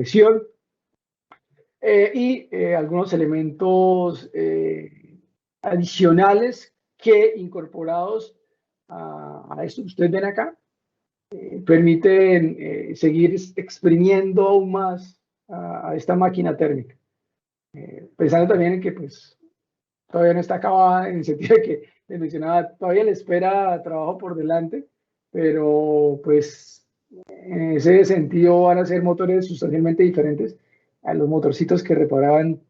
presión, y algunos elementos adicionales que, incorporados a esto que ustedes ven acá, permiten seguir exprimiendo aún más a esta máquina térmica. Pensando también en que pues todavía no está acabada, en el sentido de que les mencionaba, todavía le espera trabajo por delante, pero pues en ese sentido van a ser motores sustancialmente diferentes a los motorcitos que reparaban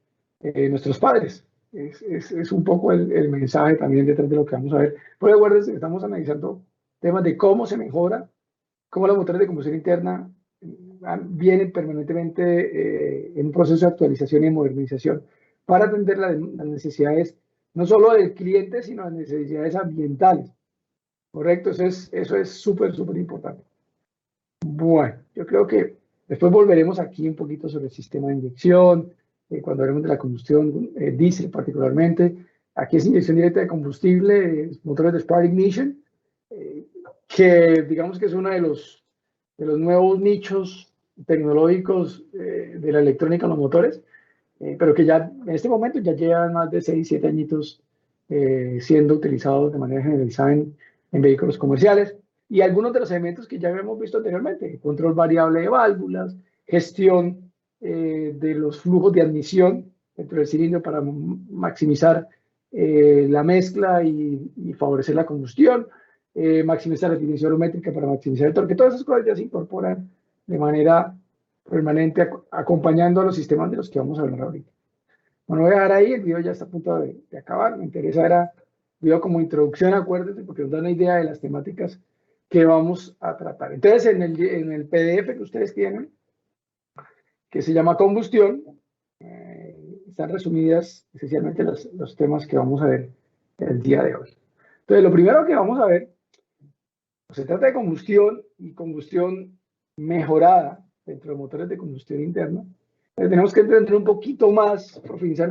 nuestros padres. Es un poco el mensaje también detrás de lo que vamos a ver. Por acuérdense, estamos analizando temas de cómo se mejora, cómo los motores de combustión interna vienen permanentemente en un proceso de actualización y modernización para atender las necesidades no solo del cliente, sino las necesidades ambientales. ¿Correcto? Eso es súper, súper importante. Bueno, yo creo que después volveremos aquí un poquito sobre el sistema de inyección, cuando hablemos de la combustión diésel particularmente. Aquí es inyección directa de combustible, motores de spark ignition, que digamos que es uno de los nuevos nichos tecnológicos de la electrónica en los motores, pero que ya en este momento ya llevan más de 6, 7 añitos siendo utilizados de manera generalizada en vehículos comerciales. Y algunos de los elementos que ya habíamos visto anteriormente: control variable de válvulas, gestión de los flujos de admisión dentro del cilindro para maximizar la mezcla y favorecer la combustión, maximizar la eficiencia volumétrica para maximizar el torque. Todas esas cosas ya se incorporan de manera permanente acompañando a los sistemas de los que vamos a hablar ahorita. Bueno, voy a dejar ahí, el video ya está a punto de acabar. Me interesa era video como introducción, acuérdense, porque nos da una idea de las temáticas que vamos a tratar. Entonces, en el PDF que ustedes tienen, que se llama combustión, están resumidas esencialmente los temas que vamos a ver el día de hoy. Entonces, lo primero que vamos a ver, pues, se trata de combustión y combustión mejorada dentro de motores de combustión interna. Tenemos que entender un poquito más, profundizar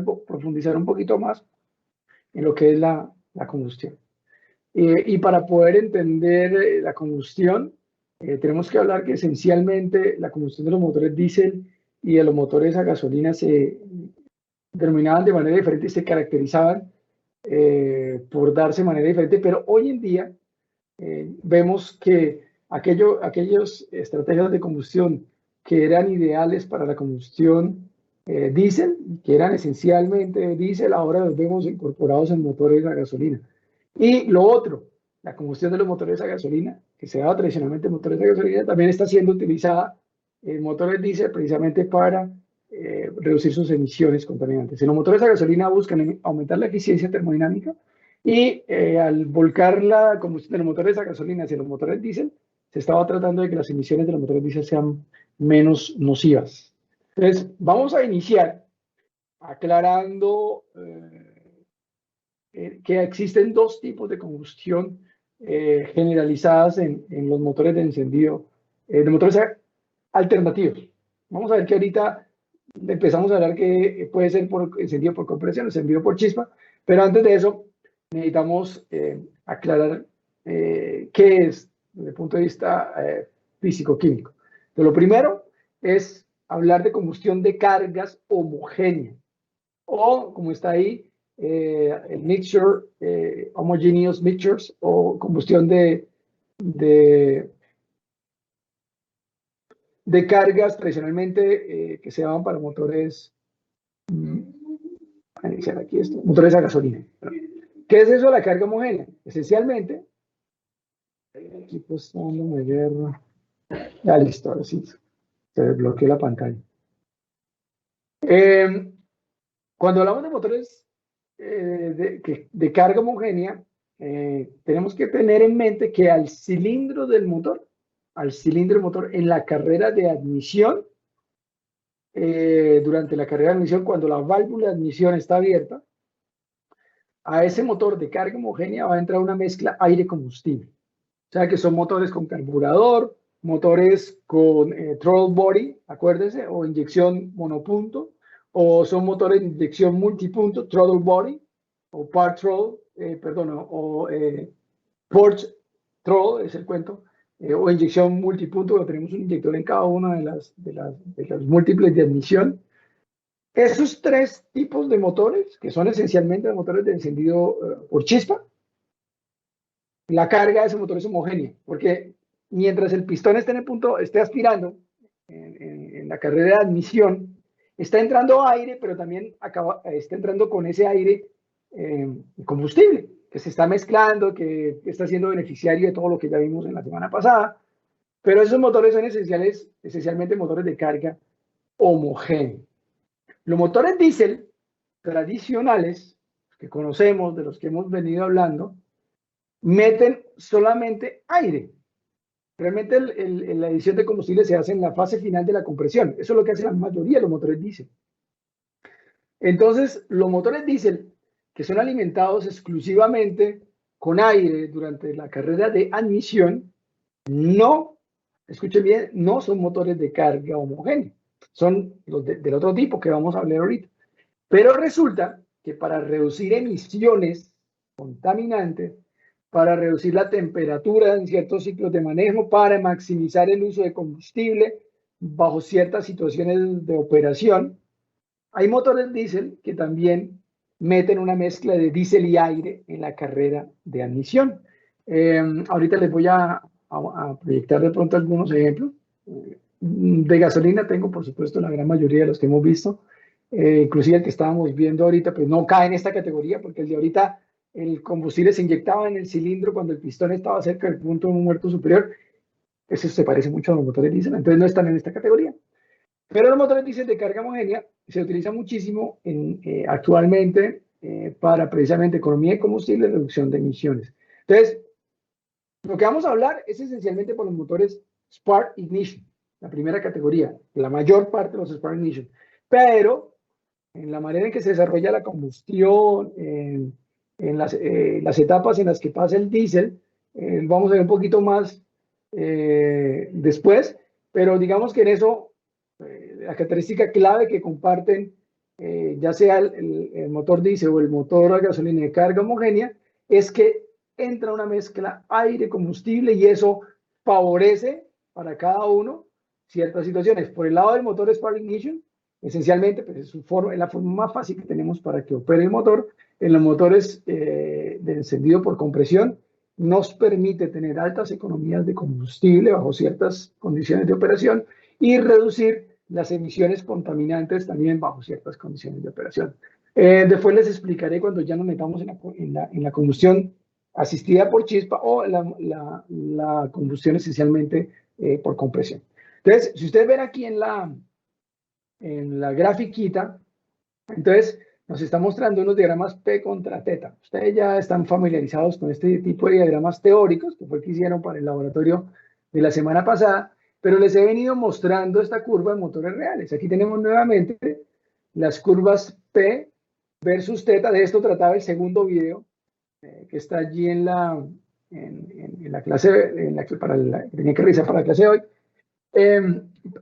un poquito más en lo que es la combustión. Y para poder entender la combustión, tenemos que hablar que esencialmente la combustión de los motores diésel y de los motores a gasolina se denominaban de manera diferente y se caracterizaban por darse de manera diferente, pero hoy en día vemos que aquellas estrategias de combustión que eran ideales para la combustión diésel, que eran esencialmente diésel, ahora los vemos incorporados en motores a gasolina. Y lo otro, la combustión de los motores a gasolina, que se daba tradicionalmente en motores a gasolina, también está siendo utilizada en motores diésel precisamente para reducir sus emisiones contaminantes. En los motores a gasolina buscan aumentar la eficiencia termodinámica, y al volcar la combustión de los motores a gasolina hacia los motores diésel, se estaba tratando de que las emisiones de los motores diésel sean menos nocivas. Entonces, vamos a iniciar aclarando que existen dos tipos de combustión generalizadas en los motores de encendido, de motores alternativos. Vamos a ver que ahorita empezamos a hablar que puede ser encendido por compresión, encendido por chispa, pero antes de eso necesitamos aclarar qué es desde el punto de vista físico-químico. Lo primero es hablar de combustión de cargas homogénea, o como está ahí, el mixture, homogeneous mixtures, o combustión de cargas tradicionalmente que se daban para motores, aquí esto, motores a gasolina. ¿Qué es eso de la carga homogénea? Esencialmente, aquí pues está dándome guerra. Ya listo, ahora sí, se desbloqueó la pantalla. Cuando hablamos de motores de carga homogénea, tenemos que tener en mente que al cilindro del motor, en la carrera de admisión, durante la carrera de admisión, cuando la válvula de admisión está abierta, a ese motor de carga homogénea va a entrar una mezcla aire-combustible. O sea que son motores con carburador, motores con throttle body, acuérdense, o inyección monopunto, o son motores de inyección multipunto, throttle body, o part throttle, port throttle es el cuento, o inyección multipunto, donde tenemos un inyector en cada una de las múltiples de admisión. Esos tres tipos de motores, que son esencialmente motores de encendido por chispa, la carga de ese motor es homogénea, porque mientras el pistón esté en el punto, esté aspirando en la carrera de admisión, está entrando aire, pero también está entrando con ese aire combustible, que se está mezclando, que está siendo beneficiario de todo lo que ya vimos en la semana pasada. Pero esos motores son esencialmente motores de carga homogénea. Los motores diésel tradicionales, que conocemos, de los que hemos venido hablando, meten solamente aire. Realmente la adición de combustible se hace en la fase final de la compresión. Eso es lo que hace la mayoría de los motores diésel. Entonces, los motores diésel que son alimentados exclusivamente con aire durante la carrera de admisión, no, escuchen bien, no son motores de carga homogénea. Son los del otro tipo que vamos a hablar ahorita. Pero resulta que para reducir emisiones contaminantes, para reducir la temperatura en ciertos ciclos de manejo, para maximizar el uso de combustible bajo ciertas situaciones de operación, hay motores diésel que también meten una mezcla de diésel y aire en la carrera de admisión. Ahorita les voy a proyectar de pronto algunos ejemplos. De gasolina tengo, por supuesto, la gran mayoría de los que hemos visto. Inclusive el que estábamos viendo ahorita, pues no cae en esta categoría, porque el de ahorita, el combustible se inyectaba en el cilindro cuando el pistón estaba cerca del punto muerto superior. Eso se parece mucho a los motores diésel, entonces no están en esta categoría. Pero los motores diésel de carga homogénea se utilizan muchísimo actualmente para precisamente economía de combustible y reducción de emisiones. Entonces, lo que vamos a hablar es esencialmente por los motores Spark Ignition, la primera categoría, la mayor parte de los Spark Ignition. Pero en la manera en que se desarrolla la combustión, en las etapas en las que pasa el diésel, vamos a ver un poquito más después, pero digamos que en eso, la característica clave que comparten, ya sea el motor diésel o el motor a gasolina de carga homogénea, es que entra una mezcla aire-combustible y eso favorece para cada uno ciertas situaciones. Por el lado del motor Spark Ignition, esencialmente, pues es la forma más fácil que tenemos para que opere el motor. En los motores de encendido por compresión nos permite tener altas economías de combustible bajo ciertas condiciones de operación y reducir las emisiones contaminantes también bajo ciertas condiciones de operación. Después les explicaré cuando ya nos metamos en la combustión asistida por chispa o la combustión esencialmente por compresión. Entonces, si ustedes ven aquí en la grafiquita, entonces nos está mostrando unos diagramas P contra teta. Ustedes ya están familiarizados con este tipo de diagramas teóricos, que fue el que hicieron para el laboratorio de la semana pasada, pero les he venido mostrando esta curva en motores reales. Aquí tenemos nuevamente las curvas P versus teta. De esto trataba el segundo video, que está allí en la clase, tenía que revisar para la clase de hoy.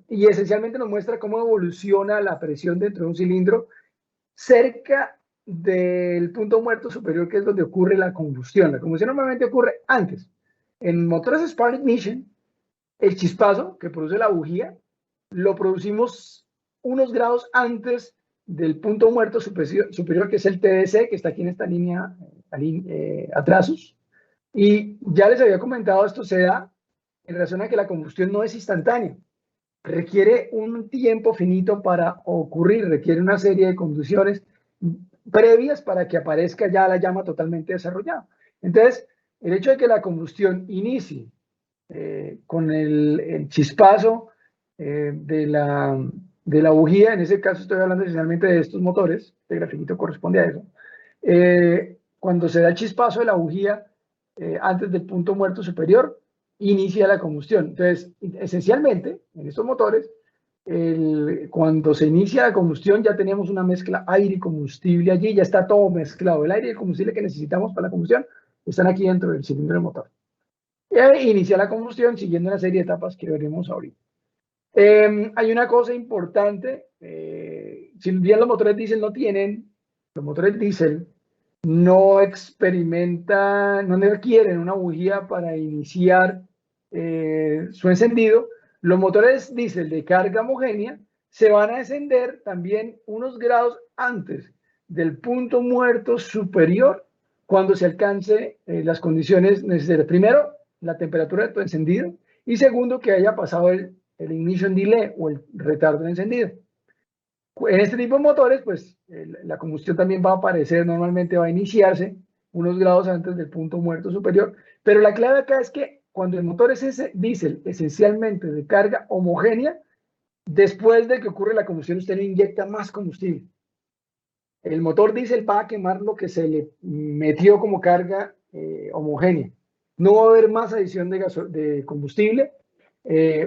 Y esencialmente nos muestra cómo evoluciona la presión dentro de un cilindro cerca del punto muerto superior, que es donde ocurre la combustión. La combustión normalmente ocurre antes. En motores Spark Ignition, el chispazo que produce la bujía lo producimos unos grados antes del punto muerto superior, que es el TDC, que está aquí en esta línea atrasos. Y ya les había comentado, esto se da en razón a que la combustión no es instantánea. Requiere un tiempo finito para ocurrir, requiere una serie de condiciones previas para que aparezca ya la llama totalmente desarrollada. Entonces, el hecho de que la combustión inicie con el chispazo de la bujía, en ese caso estoy hablando esencialmente de estos motores, este grafiquito corresponde a eso, cuando se da el chispazo de la bujía antes del punto muerto superior, inicia la combustión. Entonces, esencialmente, en estos motores, cuando se inicia la combustión ya tenemos una mezcla aire y combustible allí, ya está todo mezclado. El aire y el combustible que necesitamos para la combustión están aquí dentro del cilindro del motor. Inicia la combustión siguiendo una serie de etapas que veremos ahorita. Hay una cosa importante, si bien los motores diésel no tienen, los motores diésel no experimentan, no requieren una bujía para iniciar su encendido, los motores diésel de carga homogénea se van a encender también unos grados antes del punto muerto superior cuando se alcance las condiciones necesarias. Primero, la temperatura de tu encendido y segundo, que haya pasado el ignition delay o el retardo de encendido. En este tipo de motores, pues la combustión también va a aparecer, normalmente va a iniciarse unos grados antes del punto muerto superior, pero la clave acá es que cuando el motor es ese diésel esencialmente de carga homogénea, después de que ocurre la combustión, usted le inyecta más combustible. El motor diésel va a quemar lo que se le metió como carga homogénea. No va a haber más adición de combustible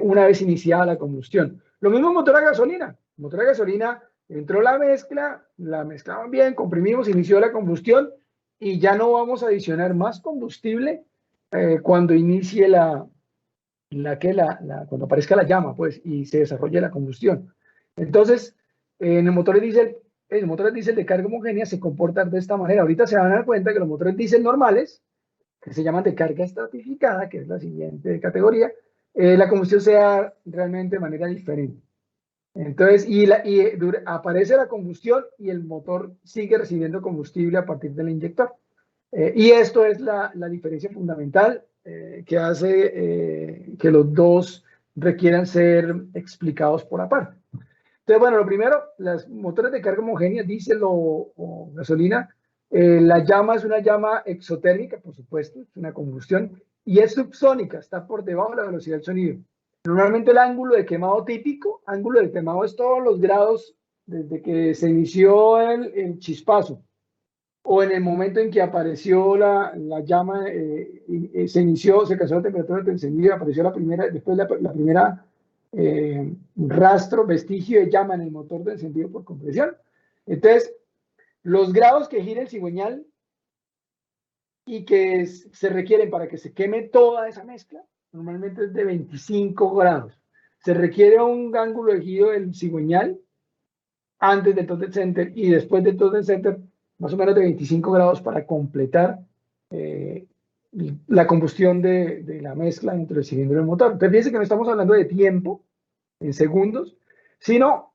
una vez iniciada la combustión. Lo mismo motor a gasolina. El motor a gasolina entró la mezclaban bien, comprimimos, inició la combustión y ya no vamos a adicionar más combustible cuando inicie cuando aparezca la llama, pues, y se desarrolle la combustión. Entonces, en el motor diésel de carga homogénea se comportan de esta manera. Ahorita se van a dar cuenta que los motores diésel normales, que se llaman de carga estratificada, que es la siguiente categoría, la combustión se da realmente de manera diferente. Entonces, aparece la combustión y el motor sigue recibiendo combustible a partir del inyector. Y esto es la diferencia fundamental que hace que los dos requieran ser explicados por aparte. Entonces, bueno, lo primero, los motores de carga homogénea, diésel o gasolina, la llama es una llama exotérmica, por supuesto, es una combustión, y es subsónica, está por debajo de la velocidad del sonido. Normalmente el ángulo de quemado típico, ángulo de quemado es todos los grados desde que se inició el chispazo, o en el momento en que apareció la llama, se inició, se alcanzó la temperatura de encendido, apareció después la primera rastro, vestigio de llama en el motor de encendido por compresión. Entonces, los grados que gira el cigüeñal y que se requieren para que se queme toda esa mezcla, normalmente es de 25 grados. Se requiere un ángulo de giro del cigüeñal antes del total center y después del total center, más o menos de 25 grados para completar la combustión de la mezcla dentro del cilindro del motor. Entonces, fíjense que no estamos hablando de tiempo en segundos, sino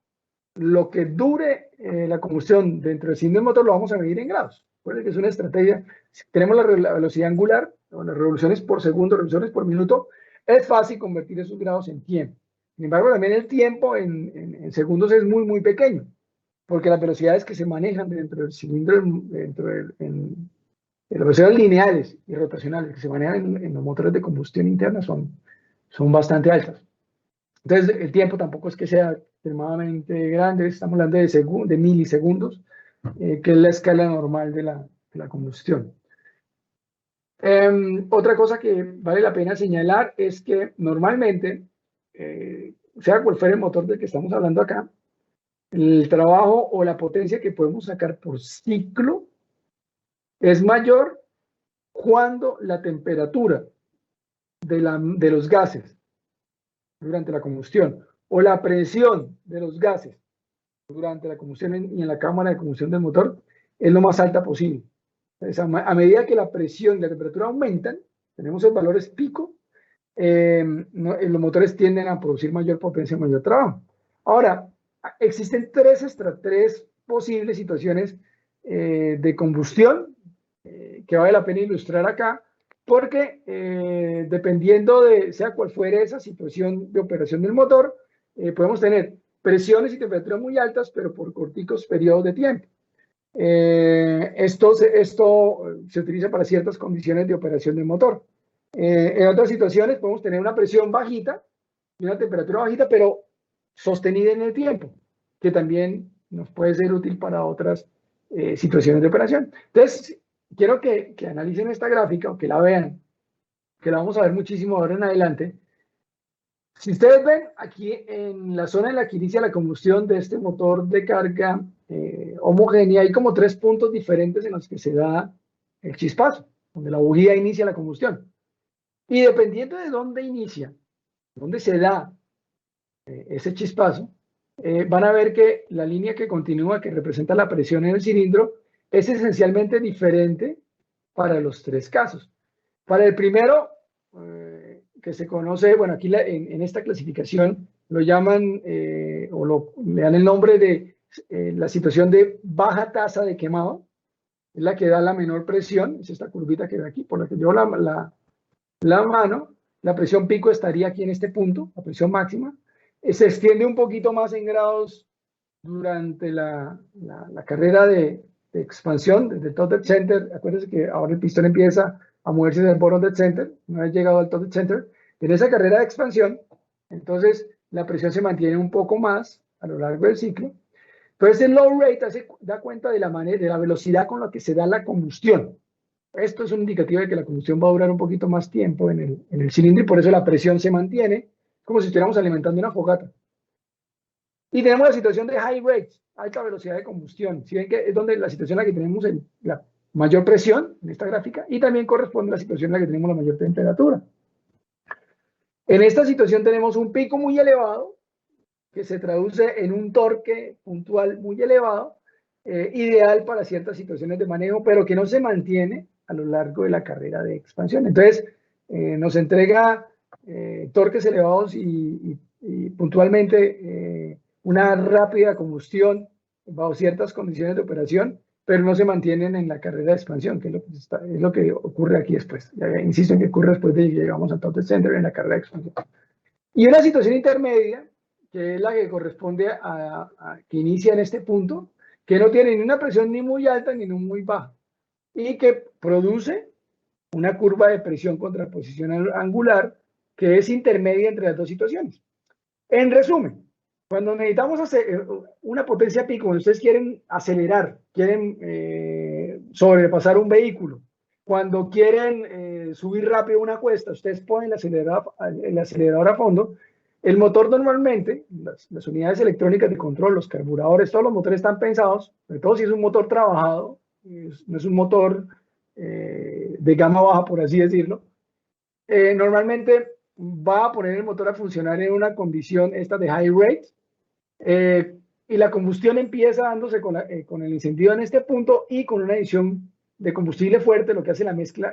lo que dure la combustión dentro del cilindro del motor lo vamos a medir en grados. Recuerden que es una estrategia. Si tenemos la velocidad angular, o las revoluciones por segundo, revoluciones por minuto, es fácil convertir esos grados en tiempo. Sin embargo, también el tiempo en segundos es muy, muy pequeño, porque las velocidades que se manejan dentro del cilindro, las velocidades lineales y rotacionales que se manejan en los motores de combustión interna son bastante altas. Entonces, el tiempo tampoco es que sea extremadamente grande, estamos hablando de milisegundos, que es la escala normal de la combustión. Otra cosa que vale la pena señalar es que normalmente, sea cual fuera el motor del que estamos hablando acá, el trabajo o la potencia que podemos sacar por ciclo es mayor cuando la temperatura de los gases durante la combustión o la presión de los gases durante la combustión y en la cámara de combustión del motor es lo más alta posible. Entonces, a medida que la presión y la temperatura aumentan, tenemos los valores pico, los motores tienden a producir mayor potencia, mayor trabajo. Ahora, existen tres posibles situaciones de combustión que vale la pena ilustrar acá, porque dependiendo de sea cual fuere esa situación de operación del motor, podemos tener presiones y temperaturas muy altas, pero por corticos periodos de tiempo. Esto se utiliza para ciertas condiciones de operación del motor. En otras situaciones podemos tener una presión bajita y una temperatura bajita, pero sostenida en el tiempo, que también nos puede ser útil para otras situaciones de operación. Entonces, quiero que analicen esta gráfica o que la vean, que la vamos a ver muchísimo ahora en adelante. Si ustedes ven aquí en la zona en la que inicia la combustión de este motor de carga homogénea, hay como 3 puntos diferentes en los que se da el chispazo, donde la bujía inicia la combustión. Y dependiendo de dónde inicia, dónde se da ese chispazo, van a ver que la línea que continúa, que representa la presión en el cilindro, es esencialmente diferente para los 3 casos. Para el primero, que se conoce, bueno, aquí en esta clasificación lo llaman le dan el nombre de la situación de baja tasa de quemado, es la que da la menor presión, es esta curvita que ve aquí, por la que llevo la mano, la presión pico estaría aquí en este punto, la presión máxima, se extiende un poquito más en grados durante la carrera de expansión desde el top dead center. Acuérdense que ahora el pistón empieza a moverse del bottom dead center, no ha llegado al top dead center. En esa carrera de expansión, entonces la presión se mantiene un poco más a lo largo del ciclo. Entonces el low rate da cuenta de la velocidad con la que se da la combustión. Esto es un indicativo de que la combustión va a durar un poquito más tiempo en el cilindro y por eso la presión se mantiene, como si estuviéramos alimentando una fogata. Y tenemos la situación de high rate, alta velocidad de combustión. Si ven que es donde la situación en la que tenemos la mayor presión en esta gráfica y también corresponde a la situación en la que tenemos la mayor temperatura. En esta situación tenemos un pico muy elevado que se traduce en un torque puntual muy elevado, ideal para ciertas situaciones de manejo, pero que no se mantiene a lo largo de la carrera de expansión. Entonces, nos entrega torques elevados y puntualmente una rápida combustión bajo ciertas condiciones de operación, pero no se mantienen en la carrera de expansión, que es lo que ocurre aquí después. Ya insisto en que ocurre después de que llegamos al top dead center en la carrera de expansión. Y una situación intermedia, que es la que corresponde a que inicia en este punto, que no tiene ni una presión ni muy alta ni muy baja, y que produce una curva de presión contra posición angular que es intermedia entre las dos situaciones. En resumen, cuando necesitamos hacer una potencia pico, cuando ustedes quieren acelerar, quieren sobrepasar un vehículo, cuando quieren subir rápido una cuesta, ustedes ponen el acelerador a fondo. El motor normalmente, las unidades electrónicas de control, los carburadores, todos los motores están pensados, sobre todo si es un motor trabajado, no es un motor de gama baja, por así decirlo. Normalmente va a poner el motor a funcionar en una condición esta de high rate, y la combustión empieza dándose con el encendido en este punto y con una adición de combustible fuerte, lo que hace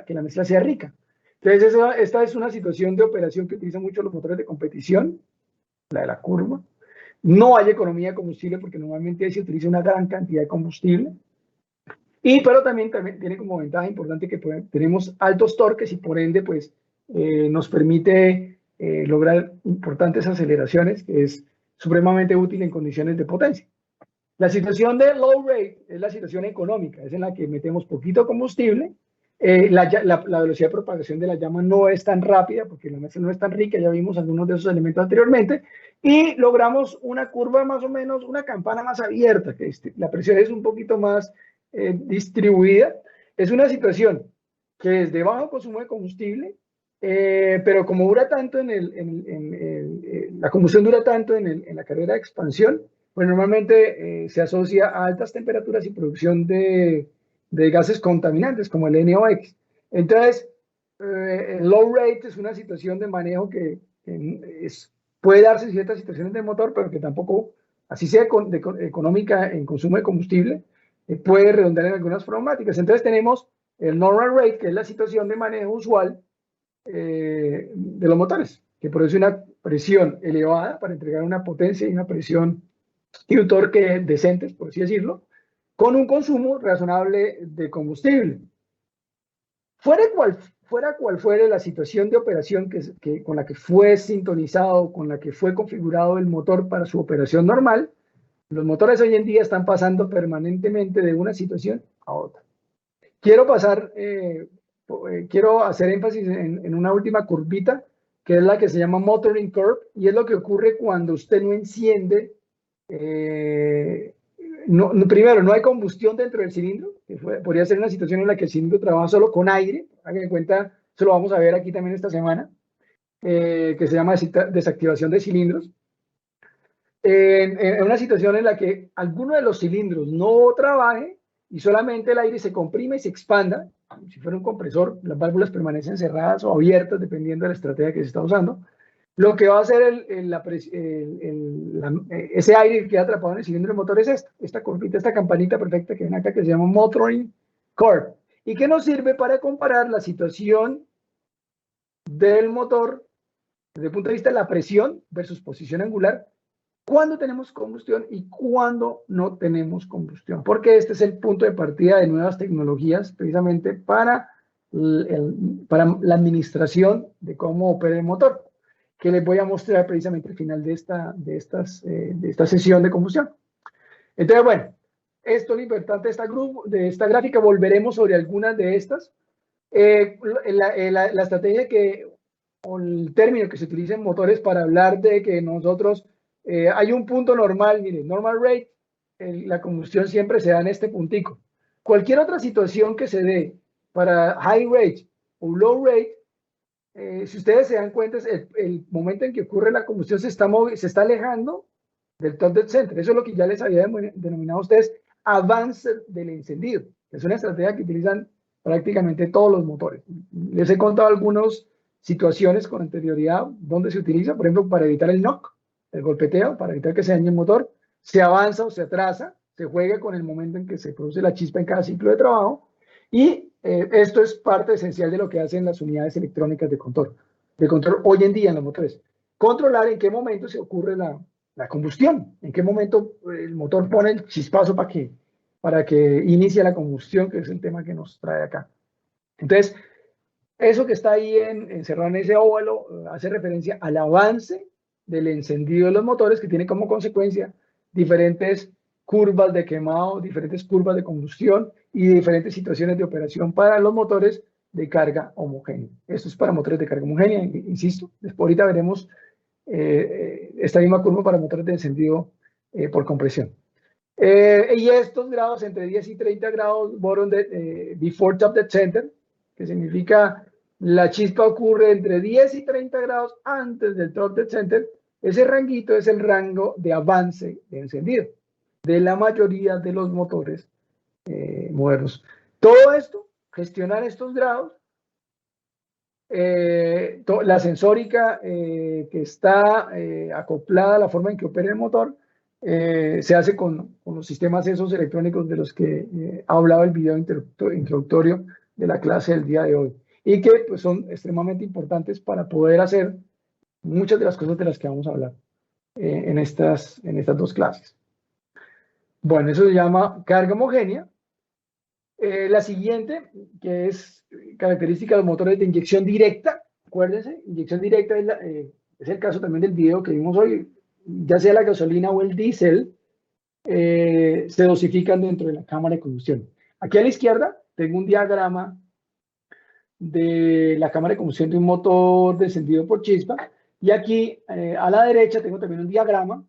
que la mezcla sea rica. Entonces, esta es una situación de operación que utilizan mucho los motores de competición, la de la curva. No hay economía de combustible porque normalmente se utiliza una gran cantidad de combustible. Pero también tiene como ventaja importante que tenemos altos torques y por ende pues nos permite lograr importantes aceleraciones, que es supremamente útil en condiciones de potencia. La situación de low rate es la situación económica, es en la que metemos poquito combustible, la velocidad de propagación de la llama no es tan rápida porque la mezcla no es tan rica, ya vimos algunos de esos elementos anteriormente, y logramos una curva más o menos, una campana más abierta, que la presión es un poquito más distribuida. Es una situación que es de bajo consumo de combustible, pero como dura tanto la combustión dura tanto en la carrera de expansión, pues normalmente se asocia a altas temperaturas y producción de gases contaminantes como el NOx. Entonces, el low rate es una situación de manejo que puede darse en ciertas situaciones de motor, pero que tampoco, así sea económica en consumo de combustible, puede redundar en algunas problemáticas. Entonces tenemos el normal rate, que es la situación de manejo usual de los motores, que produce una presión elevada para entregar una potencia y una presión y un torque decentes, por así decirlo, con un consumo razonable de combustible. Fuera cual fuere la situación de operación con la que fue sintonizado, con la que fue configurado el motor para su operación normal, los motores hoy en día están pasando permanentemente de una situación a otra. Quiero hacer énfasis en una última curvita, que es la que se llama motoring curve, y es lo que ocurre cuando usted no enciende. Primero, no hay combustión dentro del cilindro, que podría ser una situación en la que el cilindro trabaja solo con aire. Hagan en cuenta, eso lo vamos a ver aquí también esta semana, que se llama desactivación de cilindros. En una situación en la que alguno de los cilindros no trabaje y solamente el aire se comprime y se expanda, como si fuera un compresor, las válvulas permanecen cerradas o abiertas dependiendo de la estrategia que se está usando. Lo que va a hacer ese aire que queda atrapado en el cilindro del motor es esta curvita, esta campanita perfecta que ven acá, que se llama motoring curve, y que nos sirve para comparar la situación del motor desde el punto de vista de la presión versus posición angular, cuándo tenemos combustión y cuándo no tenemos combustión, porque este es el punto de partida de nuevas tecnologías precisamente para la administración de cómo opera el motor, que les voy a mostrar precisamente al final de esta sesión de combustión. Entonces, bueno, esto es lo importante de esta gráfica. Volveremos sobre algunas de estas. La estrategia o el término que se utiliza en motores para hablar de que nosotros hay un punto normal, mire, normal rate, la combustión siempre se da en este puntico. Cualquier otra situación que se dé para high rate o low rate, si ustedes se dan cuenta, es el momento en que ocurre la combustión se está alejando del top dead center. Eso es lo que ya les había denominado a ustedes avance del encendido. Es una estrategia que utilizan prácticamente todos los motores. Les he contado algunas situaciones con anterioridad donde se utiliza, por ejemplo, para evitar el knock, el golpeteo, para evitar que se dañe el motor, se avanza o se atrasa, se juega con el momento en que se produce la chispa en cada ciclo de trabajo, y esto es parte esencial de lo que hacen las unidades electrónicas de control hoy en día en los motores. Controlar en qué momento se ocurre la combustión, en qué momento el motor pone el chispazo para que inicie la combustión, que es el tema que nos trae acá. Entonces, eso que está ahí encerrado en ese óvalo hace referencia al avance del encendido de los motores, que tiene como consecuencia diferentes curvas de quemado, diferentes curvas de combustión y diferentes situaciones de operación para los motores de carga homogénea. Esto es para motores de carga homogénea, insisto. Después ahorita veremos esta misma curva para motores de encendido por compresión. Y estos grados entre 10 y 30 grados before top dead center, que significa la chispa ocurre entre 10 y 30 grados antes del top dead center. Ese ranguito es el rango de avance de encendido de la mayoría de los motores modernos. Todo esto, gestionar estos grados, la sensórica que está acoplada a la forma en que opera el motor, se hace con los sistemas esos electrónicos de los que ha hablado el video introductorio de la clase del día de hoy, y que pues, son extremadamente importantes para poder hacer muchas de las cosas de las que vamos a hablar en estas dos clases. Bueno, eso se llama carga homogénea. La siguiente, que es característica de los motores de inyección directa, acuérdense, inyección directa es el caso también del video que vimos hoy, ya sea la gasolina o el diésel, se dosifican dentro de la cámara de combustión. Aquí a la izquierda tengo un diagrama de la cámara de combustión de un motor de encendido por chispa, y aquí a la derecha tengo también un diagrama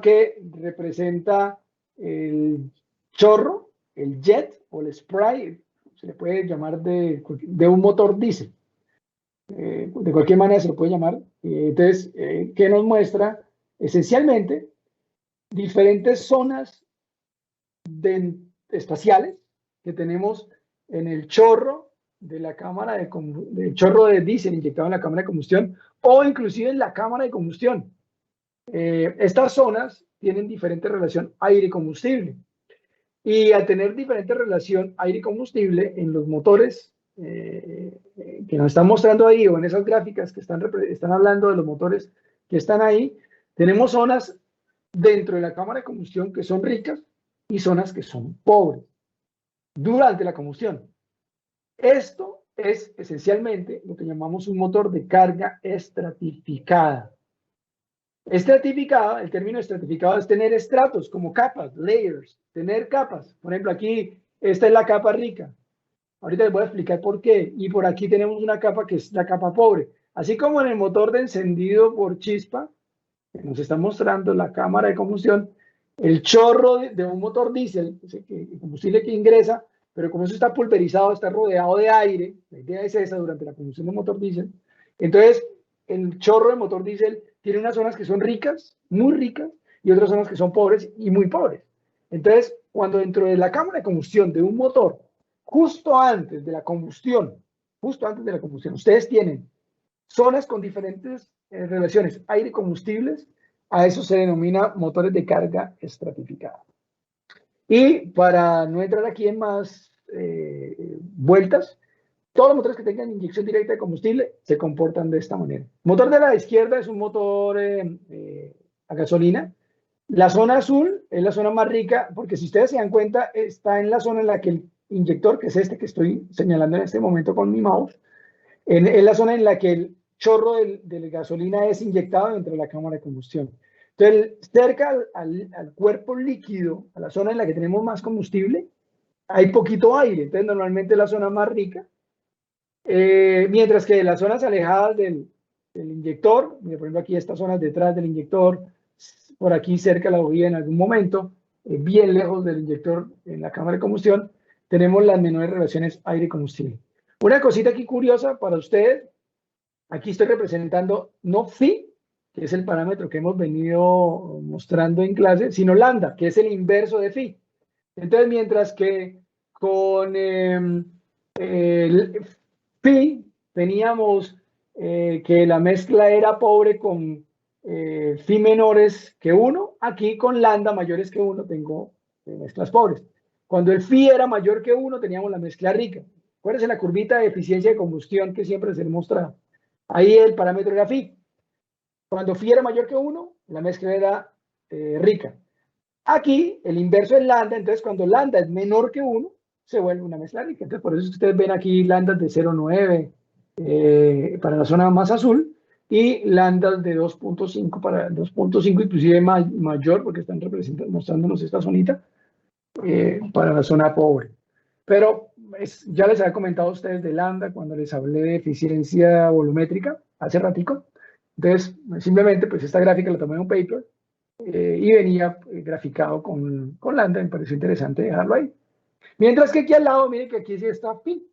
que representa el chorro, el jet o el spray, se le puede llamar de un motor diésel. De cualquier manera se lo puede llamar. Entonces, ¿qué nos muestra? Esencialmente, diferentes zonas espaciales que tenemos en el chorro de la cámara del chorro de diésel inyectado en la cámara de combustión, o inclusive en la cámara de combustión. Estas zonas tienen diferente relación aire-combustible, y al tener diferente relación aire-combustible en los motores que nos están mostrando ahí, o en esas gráficas que están hablando de los motores que están ahí, tenemos zonas dentro de la cámara de combustión que son ricas y zonas que son pobres durante la combustión. Esto es esencialmente lo que llamamos un motor de carga estratificada. Estratificada, el término estratificado es tener estratos como capas, layers, tener capas. Por ejemplo, aquí esta es la capa rica. Ahorita les voy a explicar por qué. Y por aquí tenemos una capa que es la capa pobre. Así como en el motor de encendido por chispa, que nos está mostrando la cámara de combustión, el chorro de un motor diésel, el combustible que ingresa, pero como eso está pulverizado, está rodeado de aire, la idea es esa durante la combustión del motor diésel. Entonces, el chorro de motor diésel tiene unas zonas que son ricas, muy ricas, y otras zonas que son pobres y muy pobres. Entonces, cuando dentro de la cámara de combustión de un motor, justo antes de la combustión, ustedes tienen zonas con diferentes relaciones aire-combustibles, a eso se denomina motores de carga estratificada. Y para no entrar aquí en más vueltas, Todos los motores que tengan inyección directa de combustible se comportan de esta manera. El motor de la izquierda es un motor a gasolina. La zona azul es la zona más rica, porque si ustedes se dan cuenta, está en la zona en la que el inyector, que es este que estoy señalando en este momento con mi mouse, es la zona en la que el chorro de gasolina es inyectado dentro de la cámara de combustión. Entonces, cerca al cuerpo líquido, a la zona en la que tenemos más combustible, hay poquito aire. Entonces, normalmente es la zona más rica. Mientras que las zonas alejadas del inyector, por ejemplo, aquí estas zonas detrás del inyector, por aquí cerca de la bujía en algún momento, bien lejos del inyector en la cámara de combustión, tenemos las menores relaciones aire-combustible. Una cosita aquí curiosa para ustedes, aquí estoy representando no phi, que es el parámetro que hemos venido mostrando en clase, sino lambda, que es el inverso de phi. Entonces, mientras que con phi teníamos que la mezcla era pobre con phi menores que 1, aquí con lambda mayores que 1 tengo mezclas pobres. Cuando el phi era mayor que 1 teníamos la mezcla rica. Acuérdense la curvita de eficiencia de combustión que siempre se les mostraba. Ahí el parámetro era phi. Cuando phi era mayor que 1, la mezcla era rica. Aquí el inverso es lambda, entonces cuando lambda es menor que 1, se vuelve una mezcla rica. Entonces por eso ustedes ven aquí lambdas de 0,9 para la zona más azul y lambdas de 2,5 para 2,5 inclusive mayor porque están mostrándonos esta zonita para la zona pobre. Pero ya les había comentado a ustedes de lambda cuando les hablé de eficiencia volumétrica hace ratico. Entonces simplemente pues esta gráfica la tomé de un paper y venía graficado con lambda, me pareció interesante dejarlo ahí. Mientras que aquí al lado, miren que aquí sí está phi,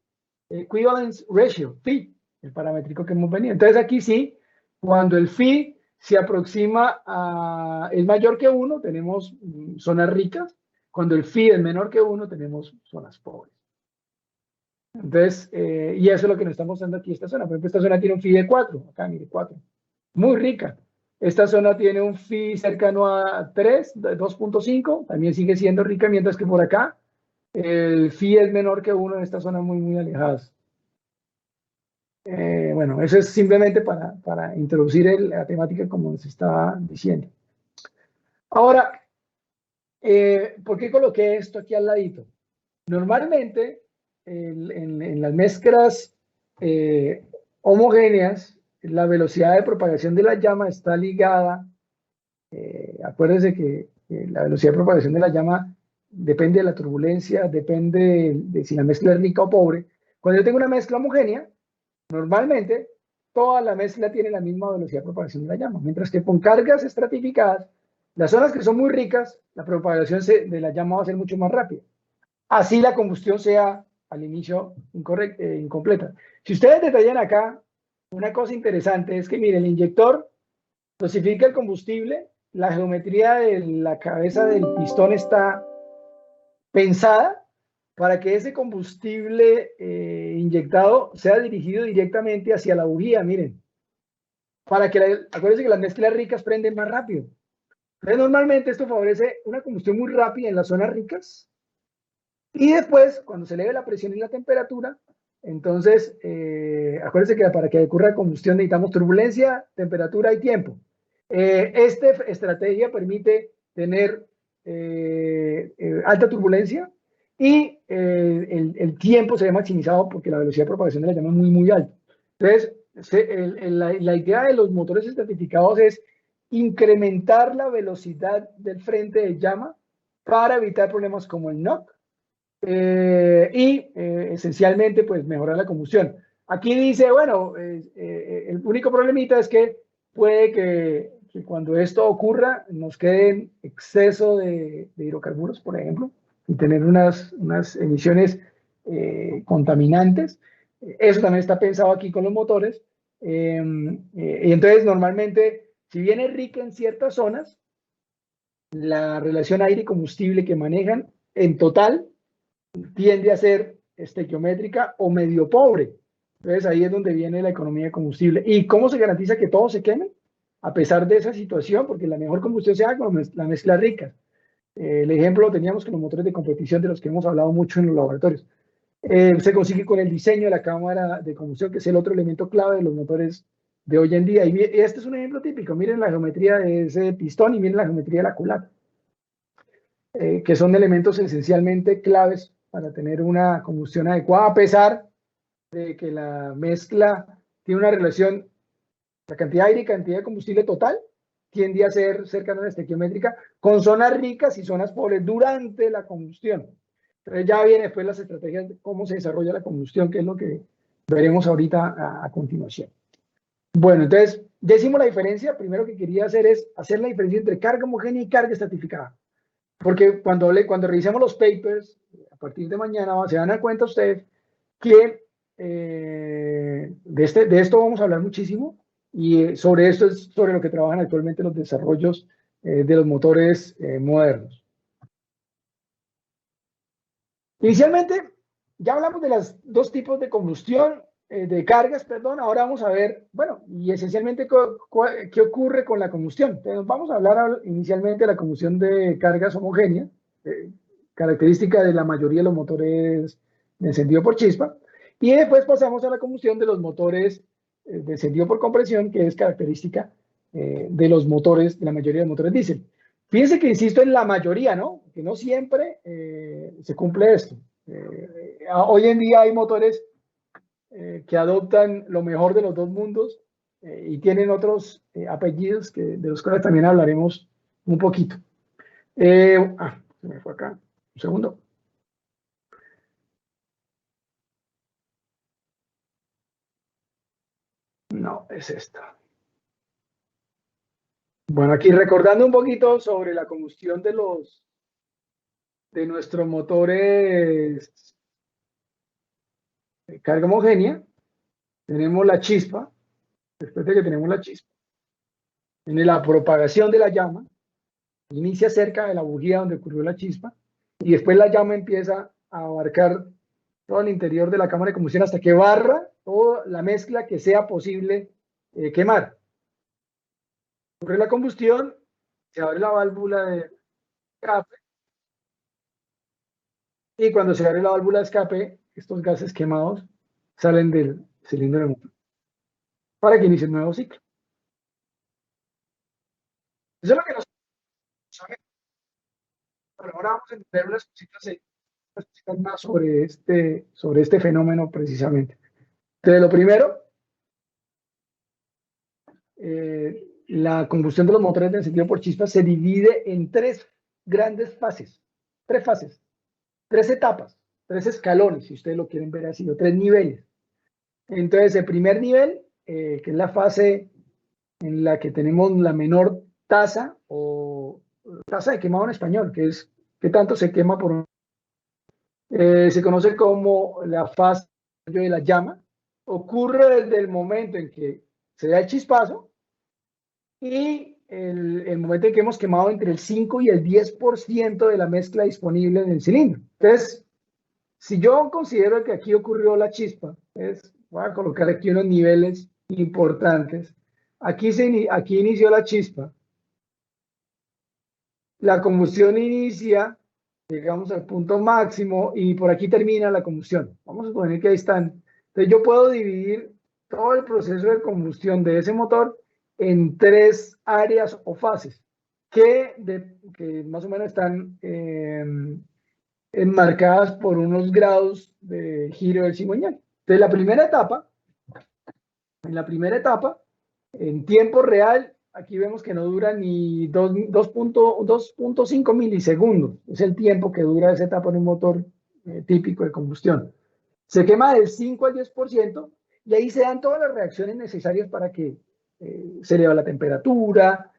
equivalence ratio, phi, el paramétrico que hemos venido. Entonces aquí sí, cuando el phi se aproxima a, es mayor que 1, tenemos zonas ricas. Cuando el phi es menor que 1, tenemos zonas pobres. Entonces, y eso es lo que nos está mostrando aquí esta zona. Por ejemplo, esta zona tiene un phi de 4, acá mire 4, muy rica. Esta zona tiene un phi cercano a 3, 2,5, también sigue siendo rica, mientras que por acá el phi es menor que 1 en esta zona muy, muy alejadas. Bueno, eso es simplemente para introducir la temática como les estaba diciendo. Ahora, ¿por qué coloqué esto aquí al ladito? Normalmente, en las mezclas homogéneas, la velocidad de propagación de la llama está ligada, acuérdense que la velocidad de propagación de la llama depende de la turbulencia, depende de si la mezcla es rica o pobre. Cuando yo tengo una mezcla homogénea, normalmente toda la mezcla tiene la misma velocidad de propagación de la llama, mientras que con cargas estratificadas, las zonas que son muy ricas, la propagación de la llama va a ser mucho más rápida. Así la combustión sea al inicio incompleta. Si ustedes detallan acá, una cosa interesante es que, miren, el inyector dosifica el combustible, la geometría de la cabeza del pistón está pensada para que ese combustible inyectado sea dirigido directamente hacia la bujía, miren. Para que, acuérdense que las mezclas ricas prenden más rápido. Entonces, normalmente esto favorece una combustión muy rápida en las zonas ricas. Y después, cuando se eleve la presión y la temperatura, entonces, acuérdense que para que ocurra combustión necesitamos turbulencia, temperatura y tiempo. Esta estrategia permite tener alta turbulencia y el tiempo se ve maximizado porque la velocidad de propagación de la llama es muy, muy alta. Entonces, la idea de los motores estratificados es incrementar la velocidad del frente de llama para evitar problemas como el knock y esencialmente pues mejorar la combustión. Aquí dice, bueno, el único problemita es que puede que cuando esto ocurra nos quede exceso de hidrocarburos, por ejemplo, y tener unas emisiones contaminantes. Eso también está pensado aquí con los motores. Y entonces normalmente, si bien es rica en ciertas zonas, la relación aire-combustible que manejan en total tiende a ser estequiométrica o medio pobre. Entonces ahí es donde viene la economía de combustible. ¿Y cómo se garantiza que todo se queme? A pesar de esa situación, porque la mejor combustión se hace con la mezcla rica. El ejemplo lo teníamos con los motores de competición de los que hemos hablado mucho en los laboratorios. Se consigue con el diseño de la cámara de combustión, que es el otro elemento clave de los motores de hoy en día. Y este es un ejemplo típico. Miren la geometría de ese pistón y miren la geometría de la culata, que son elementos esencialmente claves para tener una combustión adecuada, a pesar de que la mezcla tiene una relación, la cantidad de aire y cantidad de combustible total tiende a ser cercana a la estequiométrica, con zonas ricas y zonas pobres durante la combustión. Entonces ya viene después las estrategias de cómo se desarrolla la combustión, que es lo que veremos ahorita a continuación. Bueno, entonces ya hicimos la diferencia. Primero que quería hacer es hacer la diferencia entre carga homogénea y carga estratificada. Porque cuando revisemos los papers, a partir de mañana se van a dar cuenta ustedes que de esto vamos a hablar muchísimo y sobre esto es sobre lo que trabajan actualmente los desarrollos de los motores modernos. Inicialmente, ya hablamos de los dos tipos de combustión, de cargas, perdón. Ahora vamos a ver, bueno, y esencialmente qué ocurre con la combustión. Entonces, vamos a hablar inicialmente de la combustión de cargas homogéneas, característica de la mayoría de los motores de encendido por chispa. Y después pasamos a la combustión de los motores de encendido por compresión, que es característica de los motores, de la mayoría de motores diésel. Fíjense que insisto en la mayoría, ¿no? Que no siempre se cumple esto. Hoy en día hay motores que adoptan lo mejor de los dos mundos y tienen otros apellidos de los cuales también hablaremos un poquito. Se me fue acá. Un segundo. No, es esta. Bueno, aquí recordando un poquito sobre la combustión de nuestros motores de carga homogénea, tenemos la chispa. Después de que tenemos la chispa, viene la propagación de la llama, inicia cerca de la bujía donde ocurrió la chispa, y después la llama empieza a abarcar todo el interior de la cámara de combustión hasta que barra toda la mezcla que sea posible quemar. Ocurre la combustión, se abre la válvula de escape, y cuando se abre la válvula de escape, estos gases quemados salen del cilindro de motor para que inicie el nuevo ciclo. Eso es lo que nos sabe. Pero ahora vamos a entender unas cositas más sobre este fenómeno precisamente. Entonces, lo primero, la combustión de los motores de encendido por chispas se divide en tres grandes fases, tres etapas, tres escalones, si ustedes lo quieren ver así, o tres niveles. Entonces, el primer nivel, que es la fase en la que tenemos la menor tasa o tasa de quemado en español, que es qué tanto se quema por se conoce como la fase de la llama. Ocurre desde el momento en que se da el chispazo y el momento en que hemos quemado entre el 5 y el 10% de la mezcla disponible en el cilindro. Entonces, si yo considero que aquí ocurrió la chispa, voy a colocar aquí unos niveles importantes. Aquí inició la chispa. La combustión inicia, llegamos al punto máximo y por aquí termina la combustión. Vamos a suponer que ahí están. Entonces yo puedo dividir todo el proceso de combustión de ese motor en tres áreas o fases que más o menos están enmarcadas por unos grados de giro del cigüeñal. Entonces en la primera etapa, en tiempo real, aquí vemos que no dura ni 2.5 milisegundos. Es el tiempo que dura esa etapa en un motor típico de combustión. Se quema del 5 al 10% y ahí se dan todas las reacciones necesarias para que se eleva la temperatura,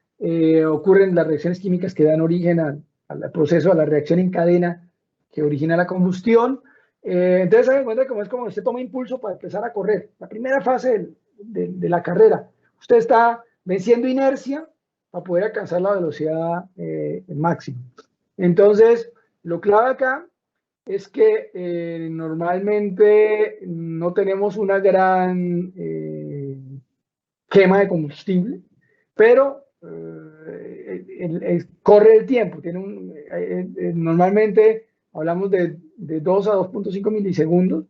ocurren las reacciones químicas que dan origen al proceso, a la reacción en cadena que origina la combustión. Entonces se dan cuenta cómo es como usted toma impulso para empezar a correr. La primera fase de la carrera. Usted está venciendo inercia para poder alcanzar la velocidad máxima. Entonces, lo clave acá es que normalmente no tenemos una gran quema de combustible, pero corre el tiempo. Normalmente hablamos de 2 a 2.5 milisegundos.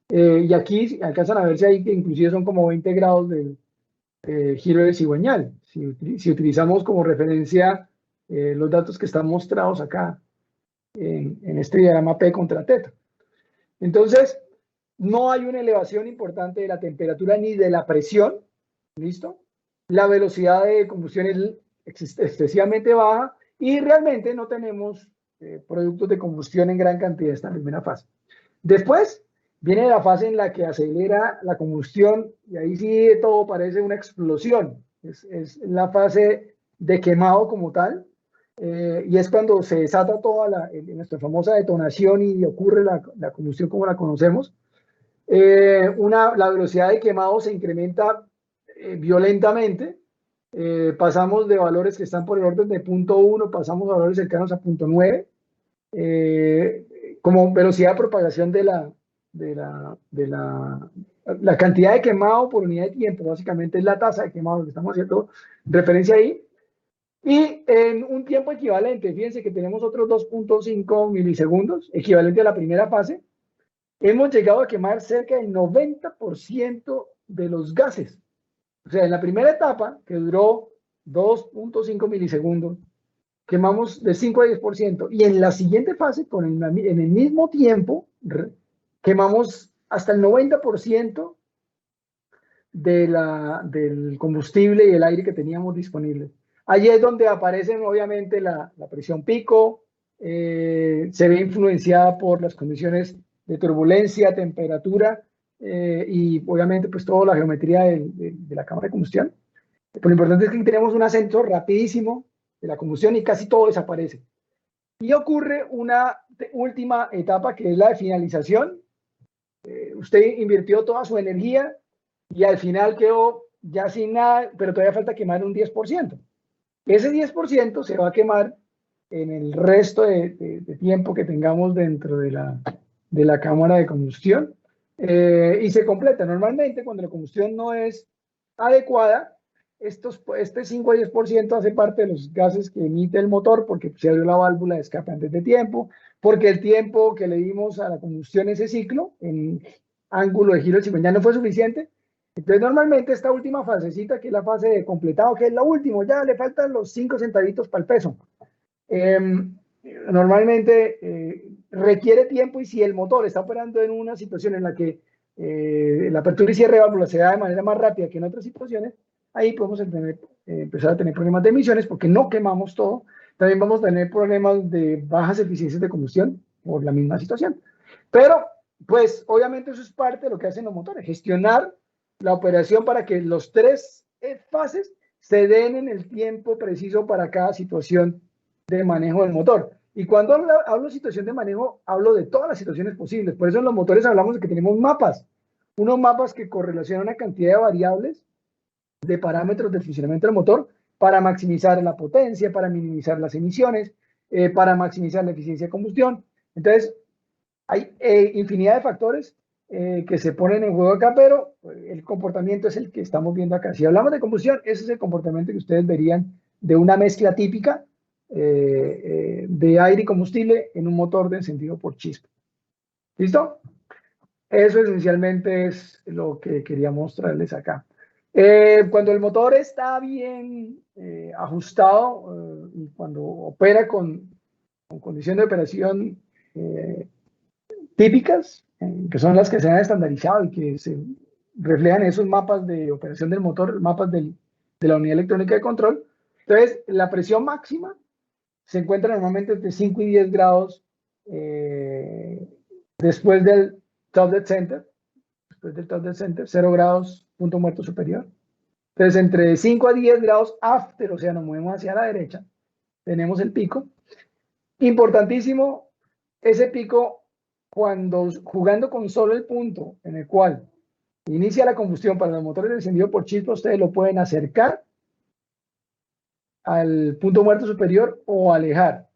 Y aquí alcanzan a verse ahí que inclusive son como 20 grados de giro del cigüeñal. Si utilizamos como referencia los datos que están mostrados acá en este diagrama P contra teta. Entonces, no hay una elevación importante de la temperatura ni de la presión, ¿listo? La velocidad de combustión es excesivamente baja y realmente no tenemos productos de combustión en gran cantidad esta primera fase. Después viene la fase en la que acelera la combustión y ahí sí todo parece una explosión. Es la fase de quemado como tal. Y es cuando se desata toda nuestra famosa detonación y ocurre la combustión como la conocemos. La velocidad de quemado se incrementa violentamente. Pasamos de valores que están por el orden de 0.1, pasamos a valores cercanos a 0.9. Como velocidad de propagación la cantidad de quemado por unidad de tiempo, básicamente es la tasa de quemado que estamos haciendo referencia ahí. Y en un tiempo equivalente, fíjense que tenemos otros 2.5 milisegundos, equivalente a la primera fase, hemos llegado a quemar cerca del 90% de los gases. O sea, en la primera etapa, que duró 2.5 milisegundos, quemamos de 5 a 10%. Y en la siguiente fase, en el mismo tiempo, quemamos hasta el 90% del combustible y el aire que teníamos disponible. Allí es donde aparecen obviamente la presión pico, se ve influenciada por las condiciones de turbulencia, temperatura y obviamente pues toda la geometría de la cámara de combustión. Pero lo importante es que tenemos un ascenso rapidísimo de la combustión y casi todo desaparece. Y ocurre una última etapa que es la de finalización. Usted invirtió toda su energía y al final quedó ya sin nada, pero todavía falta quemar un 10%. Ese 10% se va a quemar en el resto de tiempo que tengamos dentro de la cámara de combustión y se completa. Normalmente cuando la combustión no es adecuada, este 5 a 10% hace parte de los gases que emite el motor porque se abrió la válvula de escape antes de tiempo, porque el tiempo que le dimos a la combustión ese ciclo en ángulo de giro del cigüeñal no fue suficiente. Entonces, normalmente esta última fasecita, que es la fase de completado, que es la última, ya le faltan los 5 centavitos para el peso. Normalmente requiere tiempo y si el motor está operando en una situación en la que la apertura y cierre de válvulas se da de manera más rápida que en otras situaciones, ahí podemos empezar a tener problemas de emisiones porque no quemamos todo. También vamos a tener problemas de bajas eficiencias de combustión por la misma situación. Pero, pues, obviamente eso es parte de lo que hacen los motores, gestionar la operación para que los 3 fases se den en el tiempo preciso para cada situación de manejo del motor. Y cuando hablo de situación de manejo, hablo de todas las situaciones posibles. Por eso en los motores hablamos de que tenemos mapas, unos mapas que correlacionan una cantidad de variables, de parámetros del funcionamiento del motor para maximizar la potencia, para minimizar las emisiones, para maximizar la eficiencia de combustión. Entonces, hay infinidad de factores que se ponen en juego acá, pero el comportamiento es el que estamos viendo acá. Si hablamos de combustión, ese es el comportamiento que ustedes verían de una mezcla típica de aire y combustible en un motor de encendido por chispa. ¿Listo? Eso esencialmente es lo que quería mostrarles acá. Cuando el motor está bien ajustado y cuando opera con condición de operación típicas, que son las que se han estandarizado y que se reflejan en esos mapas de operación del motor, mapas de la unidad electrónica de control. Entonces, la presión máxima se encuentra normalmente entre 5 y 10 grados después del top dead center, 0 grados, punto muerto superior. Entonces, entre 5 a 10 grados after, o sea, nos movemos hacia la derecha, tenemos el pico. Importantísimo, ese pico, cuando jugando con solo el punto en el cual inicia la combustión para los motores de encendido por chispa, ustedes lo pueden acercar al punto muerto superior o alejar.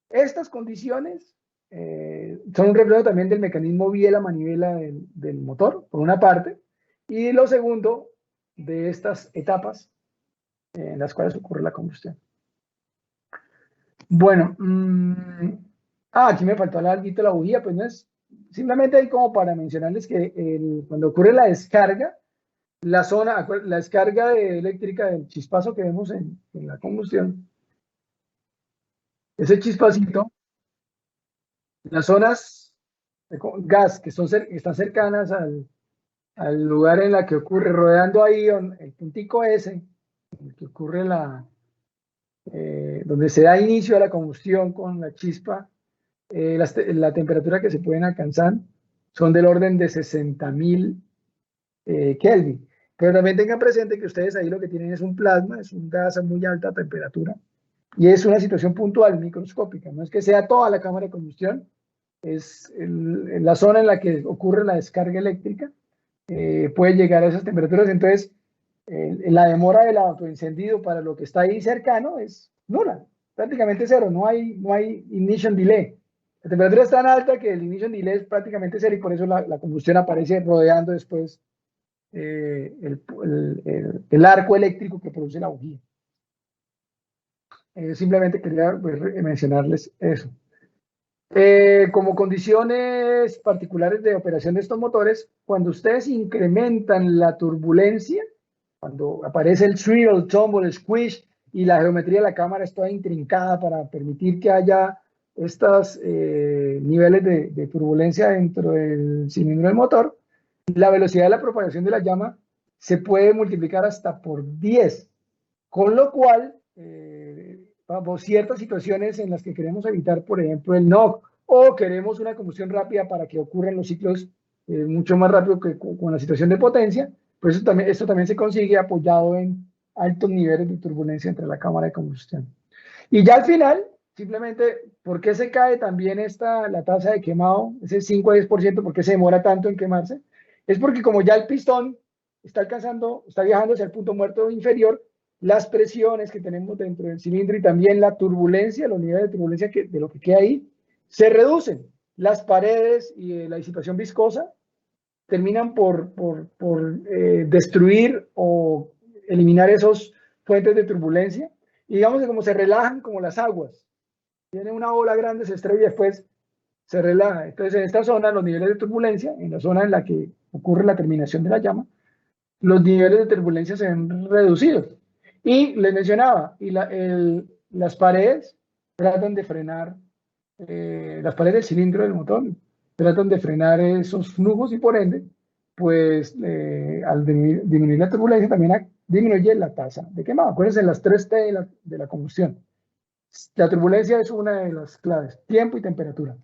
Estas condiciones son un reflejo también del mecanismo biela-manivela del motor, por una parte, y lo segundo, de estas etapas en las cuales ocurre la combustión. Bueno, Aquí me faltó hablar algo de la bujía, pues no es simplemente ahí como para mencionarles que cuando ocurre la descarga, la descarga eléctrica del chispazo que vemos en la combustión, ese chispacito, las zonas de gas que están cercanas al lugar en la que ocurre, rodeando ahí el puntico ese, en el que ocurre donde se da inicio a la combustión con la chispa, la temperatura que se pueden alcanzar son del orden de 60.000 Kelvin. Pero también tengan presente que ustedes ahí lo que tienen es un plasma, es un gas a muy alta temperatura, y es una situación puntual, microscópica. No es que sea toda la cámara de combustión, es la zona en la que ocurre la descarga eléctrica, puede llegar a esas temperaturas. Entonces, la demora del autoencendido para lo que está ahí cercano es nula, prácticamente cero, no hay ignition delay. La temperatura es tan alta que el ignition delay es prácticamente cero y por eso la combustión aparece rodeando después el arco eléctrico que produce la bujía. Simplemente quería mencionarles eso. Como condiciones particulares de operación de estos motores, cuando ustedes incrementan la turbulencia, cuando aparece el swirl, el tumble, el squish y la geometría de la cámara está intrincada para permitir que haya estos niveles de turbulencia dentro del cilindro del motor, la velocidad de la propagación de la llama se puede multiplicar hasta por 10, con lo cual, vamos, ciertas situaciones en las que queremos evitar, por ejemplo, el knock, o queremos una combustión rápida para que ocurran los ciclos mucho más rápido que con la situación de potencia, pues esto también se consigue apoyado en altos niveles de turbulencia entre la cámara de combustión. Y ya al final, simplemente, ¿por qué se cae también la tasa de quemado, ese 5 a 10%, por qué se demora tanto en quemarse? Es porque como ya el pistón está viajando hacia el punto muerto inferior, las presiones que tenemos dentro del cilindro y también la turbulencia, los niveles de turbulencia de lo que queda ahí, se reducen. Las paredes y la disipación viscosa terminan por destruir o eliminar esos fuentes de turbulencia. Y digamos que como se relajan como las aguas, tiene una ola grande, se estrella y después se relaja. Entonces en esta zona los niveles de turbulencia, en la zona en la que ocurre la terminación de la llama, los niveles de turbulencia se ven reducidos. Y les mencionaba, las paredes tratan de frenar, las paredes del cilindro del motor tratan de frenar esos flujos y por ende, pues al disminuir la turbulencia también disminuye la tasa de quemado. Acuérdense las 3T de la combustión. La turbulencia es una de las claves, tiempo y temperatura.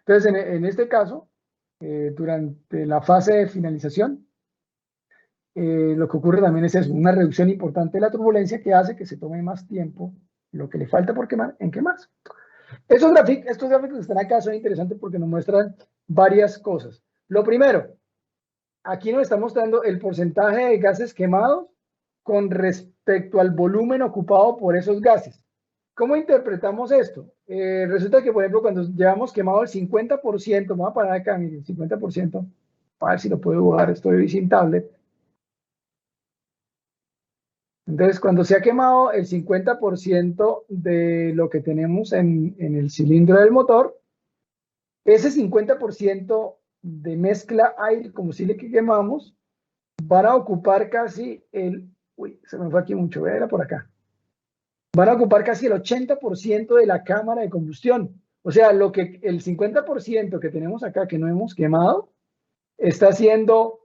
Entonces, en este caso, durante la fase de finalización, lo que ocurre también es eso, una reducción importante de la turbulencia que hace que se tome más tiempo lo que le falta por quemar en quemarse. Estos gráficos que están acá son interesantes porque nos muestran varias cosas. Lo primero, aquí nos está mostrando el porcentaje de gases quemados con respecto al volumen ocupado por esos gases. ¿Cómo interpretamos esto? Resulta que, por ejemplo, cuando llevamos quemado el 50%, vamos a parar acá, miren, 50%, a ver si lo puedo dibujar, estoy sin tablet. Entonces, cuando se ha quemado el 50% de lo que tenemos en el cilindro del motor, ese 50% de mezcla aire combustible que quemamos van a ocupar casi uy, se me fue aquí mucho, era por acá. Van a ocupar casi el 80% de la cámara de combustión. O sea, el 50% que tenemos acá que no hemos quemado está siendo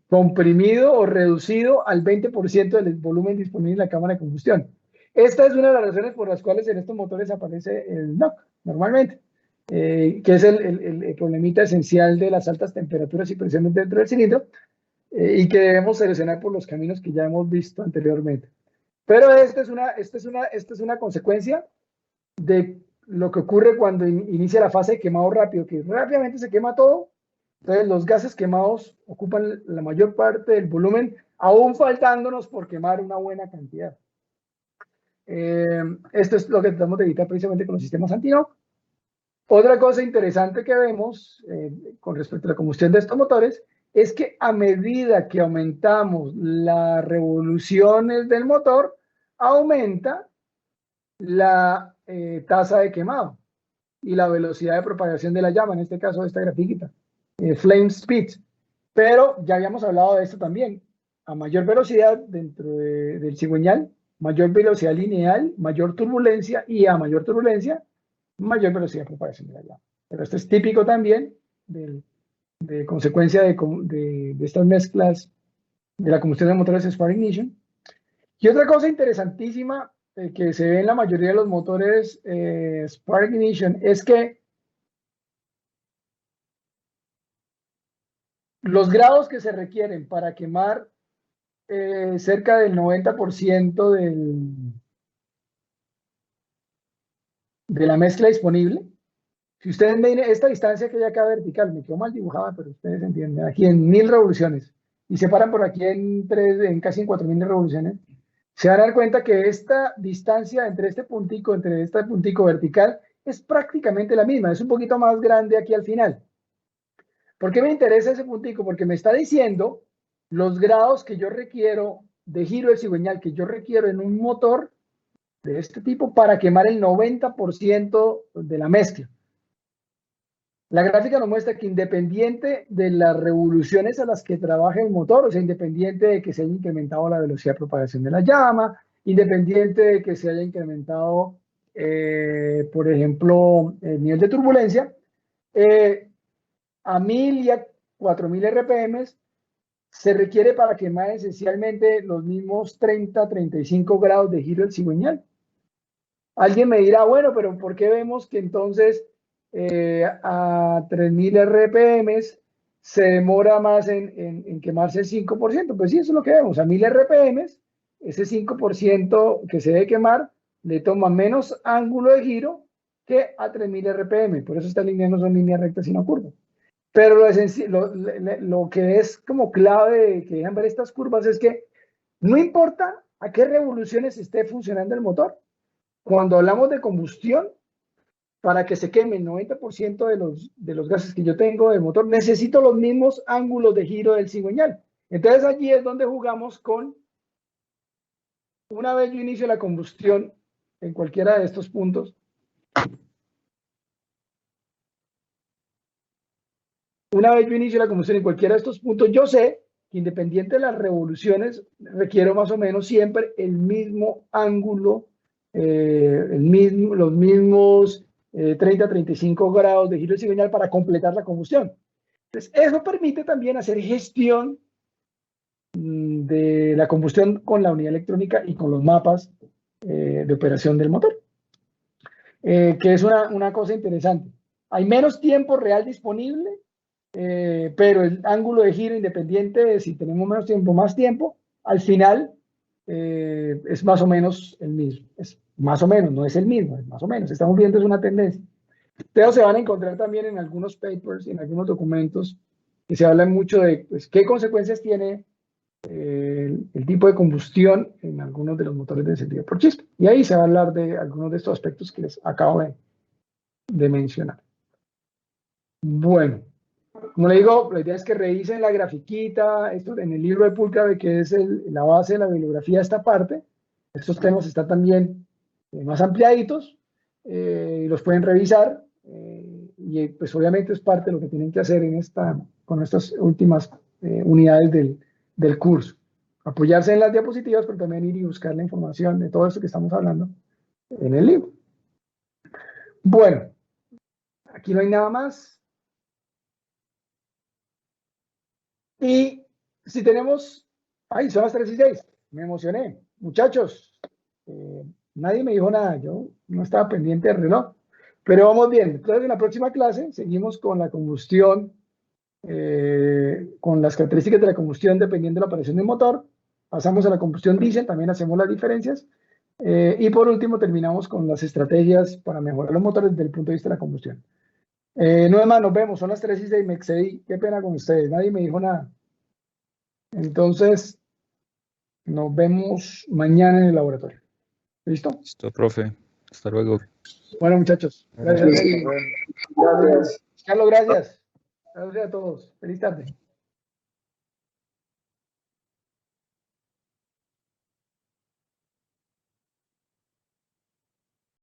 comprimido o reducido al 20% del volumen disponible en la cámara de combustión. Esta es una de las razones por las cuales en estos motores aparece el knock normalmente, que es el problemita esencial de las altas temperaturas y presiones dentro del cilindro y que debemos seleccionar por los caminos que ya hemos visto anteriormente. Pero esta es una consecuencia de lo que ocurre cuando inicia la fase de quemado rápido, que rápidamente se quema todo. Entonces los gases quemados ocupan la mayor parte del volumen, aún faltándonos por quemar una buena cantidad. Esto es lo que tratamos de evitar precisamente con los sistemas anti-knock. Otra cosa interesante que vemos con respecto a la combustión de estos motores es que a medida que aumentamos las revoluciones del motor, aumenta la tasa de quemado y la velocidad de propagación de la llama, en este caso de esta grafiquita, flame speed. Pero ya habíamos hablado de esto también. A mayor velocidad dentro del cigüeñal, mayor velocidad lineal, mayor turbulencia, y a mayor turbulencia, mayor velocidad de propagación de la llama. Pero esto es típico también de consecuencia de estas mezclas de la combustión de motores Spark Ignition. Y otra cosa interesantísima que se ve en la mayoría de los motores Spark Ignition es que los grados que se requieren para quemar cerca del 90% de la mezcla disponible. Si ustedes ven esta distancia que hay acá vertical, me quedó mal dibujada, pero ustedes entienden, aquí en 1000 revoluciones, y se paran por aquí en casi en 4000 revoluciones, se van a dar cuenta que esta distancia entre este puntico vertical, es prácticamente la misma, es un poquito más grande aquí al final. ¿Por qué me interesa ese puntico? Porque me está diciendo los grados que yo requiero de giro del cigüeñal, que yo requiero en un motor de este tipo para quemar el 90% de la mezcla. La gráfica nos muestra que independiente de las revoluciones a las que trabaje el motor, o sea, independiente de que se haya incrementado la velocidad de propagación de la llama, independiente de que se haya incrementado, por ejemplo, el nivel de turbulencia, a 1000 y a 4000 RPM se requiere para quemar esencialmente los mismos 30-35 grados de giro del cigüeñal. Alguien me dirá, bueno, pero ¿por qué vemos que entonces a 3000 RPM se demora más en quemarse el 5%? Pues sí, eso es lo que vemos. A 1000 RPM, ese 5% que se debe quemar le toma menos ángulo de giro que a 3000 RPM. Por eso estas líneas no son líneas rectas, sino curvas. Pero lo que es como clave que dejan ver estas curvas es que no importa a qué revoluciones esté funcionando el motor, cuando hablamos de combustión, para que se queme el 90% de los gases que yo tengo del motor, necesito los mismos ángulos de giro del cigüeñal. Entonces allí es donde jugamos con, una vez yo inicio la combustión en cualquiera de estos puntos, yo sé que independiente de las revoluciones, requiero más o menos siempre el mismo ángulo, los mismos 30-35 grados de giro del cigüeñal para completar la combustión. Entonces, eso permite también hacer gestión de la combustión con la unidad electrónica y con los mapas de operación del motor, que es una cosa interesante. Hay menos tiempo real disponible, pero el ángulo de giro, independiente de si tenemos menos tiempo o más tiempo, al final es más o menos el mismo. Es más o menos, no es el mismo, es más o menos. Estamos viendo es una tendencia. Ustedes se van a encontrar también en algunos papers, en algunos documentos, que se hablan mucho de pues, qué consecuencias tiene el tipo de combustión en algunos de los motores de encendido por chispa. Y ahí se va a hablar de algunos de estos aspectos que les acabo de mencionar. Bueno. Como le digo, la idea es que revisen la grafiquita, esto en el libro de Pulcra, que es la base de la bibliografía de esta parte. Estos temas están también más ampliaditos, y los pueden revisar, y pues obviamente es parte de lo que tienen que hacer con estas últimas unidades del curso. Apoyarse en las diapositivas, pero también ir y buscar la información de todo esto que estamos hablando en el libro. Bueno, aquí no hay nada más. Y si tenemos, ay, son las 3:06, me emocioné. Muchachos, nadie me dijo nada, yo no estaba pendiente del reloj, pero vamos bien. Entonces en la próxima clase seguimos con la combustión, con las características de la combustión dependiendo de la operación del motor. Pasamos a la combustión diésel, también hacemos las diferencias. Y por último terminamos con las estrategias para mejorar los motores desde el punto de vista de la combustión. No es más, nos vemos, son las 3:06, me excedí, qué pena con ustedes, nadie me dijo nada. Entonces, nos vemos mañana en el laboratorio. ¿Listo? Listo, profe. Hasta luego. Bueno, muchachos. Gracias. Gracias. Carlos, gracias. Gracias a todos. Feliz tarde.